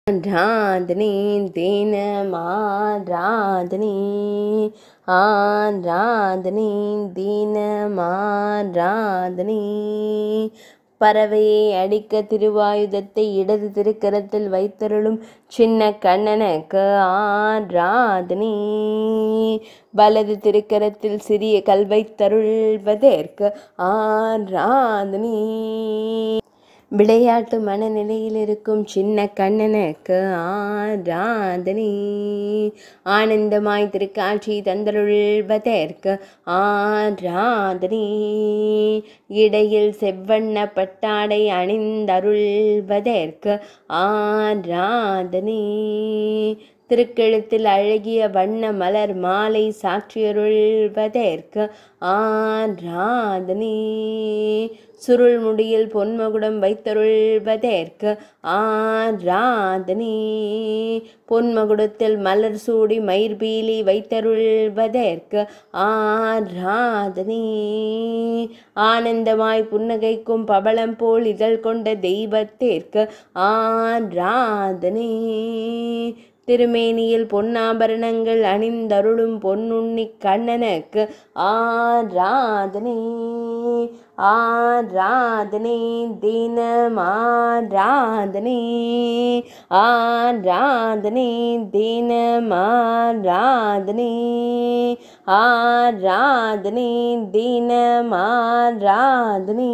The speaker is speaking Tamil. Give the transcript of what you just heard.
ஆராதனை தினம் ஆராதனை ஆராதனை தினம் ஆராதனை. பறவையை அடிக்க திருவாயுதத்தை இடது திருக்கரத்தில் வைத்தருளும் சின்ன கண்ணனுக்கு ஆராதனை. வலது திருக்கரத்தில் சிறிய கல் வைத்தருள்வதற்கு ஆராதனை. விளையாட்டு மனநிலையில் இருக்கும் சின்ன கண்ணனுக்கு ஆராதனை. ஆனந்தமாய் திருக்காட்சி தந்தருள்வதற்கு ஆராதனை. இடையில் செவ்வண்ண பட்டாடை அணிந்தருள்வதற்கு ஆராதனை. திருக்கெழுத்தில் அழகிய வண்ண மலர் மாலை சாற்றியருள்வதற்கு ஆராதனை. சுருள் முடியில் பொன்மகுடம் வைத்தருள்வதற்கு ஆராதனை. பொன்மகுடத்தில் மலர் சூடி மயிர்பீலி வைத்தருள்வதற்கு ஆராதனை. ஆனந்தமாய் புன்னகைக்கும் பவளம் போல் இதழ் கொண்ட தெய்வத்திற்கு ஆராதனை. திருமேனியில் பொன்னாபரணங்கள் அணிந்தருளும் பொன்னுண்ணி கண்ணனுக்கு ஆராதனை. ஆராதனை தினம் ஆராதனை ஆராதனை தினம் ஆராதனை ஆராதனை தினம் ஆராதனை.